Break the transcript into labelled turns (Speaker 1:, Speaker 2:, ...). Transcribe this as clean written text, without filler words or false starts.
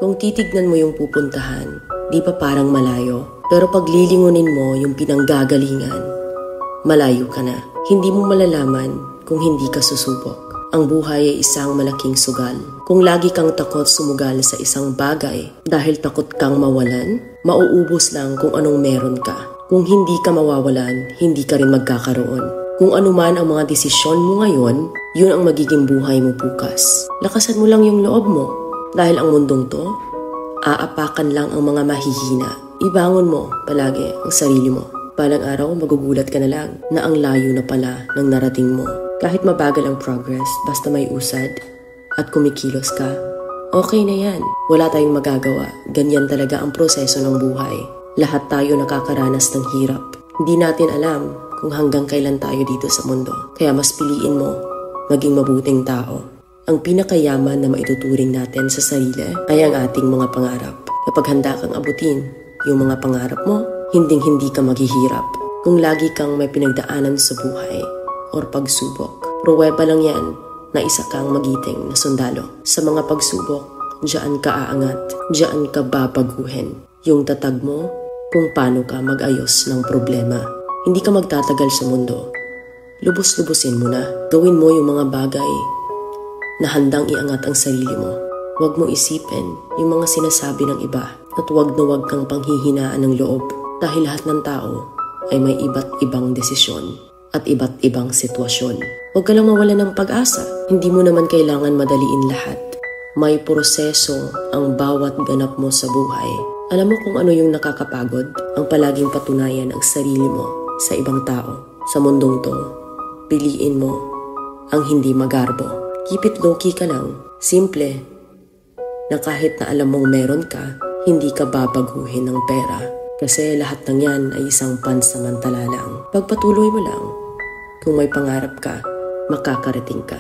Speaker 1: Kung titignan mo yung pupuntahan, di pa parang malayo. Pero pag lilingunin mo yung pinanggagalingan, malayo ka na. Hindi mo malalaman kung hindi ka susubok. Ang buhay ay isang malaking sugal. Kung lagi kang takot sumugal sa isang bagay dahil takot kang mawalan, mauubos lang kung anong meron ka. Kung hindi ka mawawalan, hindi ka rin magkakaroon. Kung ano man ang mga desisyon mo ngayon, yun ang magiging buhay mo bukas. Lakasan mo lang yung loob mo dahil ang mundong to, aapakan lang ang mga mahihina. Ibangon mo palagi ang sarili mo. Balang araw, magugulat ka na lang na ang layo na pala ng narating mo. Kahit mabagal ang progress, basta may usad at kumikilos ka, okay na yan. Wala tayong magagawa. Ganyan talaga ang proseso ng buhay. Lahat tayo nakakaranas ng hirap. Hindi natin alam kung hanggang kailan tayo dito sa mundo. Kaya mas piliin mo maging mabuting tao. Ang pinakayaman na maituturing natin sa sarili ay ang ating mga pangarap. Kapag handa kang abutin yung mga pangarap mo, hinding-hindi ka maghihirap. Kung lagi kang may pinagdaanan sa buhay or pagsubok, pruweba lang yan na isa kang magiting na sundalo. Sa mga pagsubok, diyan ka aangat, diyan ka babaguhin. Yung tatag mo kung paano ka mag-ayos ng problema. Hindi ka magtatagal sa mundo. Lubos-lubusin mo na. Gawin mo yung mga bagay na handang iangat ang sarili mo. Huwag mo isipin yung mga sinasabi ng iba at huwag na huwag kang panghihinaan ng loob dahil lahat ng tao ay may iba't ibang desisyon at iba't ibang sitwasyon. Huwag ka lang mawala ng pag-asa. Hindi mo naman kailangan madaliin lahat. May proseso ang bawat ganap mo sa buhay. Alam mo kung ano yung nakakapagod? Ang palaging patunayan ang sarili mo sa ibang tao. Sa mundong to, piliin mo ang hindi magarbo. Keep it low-key ka lang. Simple. Na kahit na alam mong meron ka, hindi ka babaguhin ng pera. Kasi lahat ng yan ay isang pansamantala lang. Pagpatuloy mo lang. Kung may pangarap ka, makakarating ka.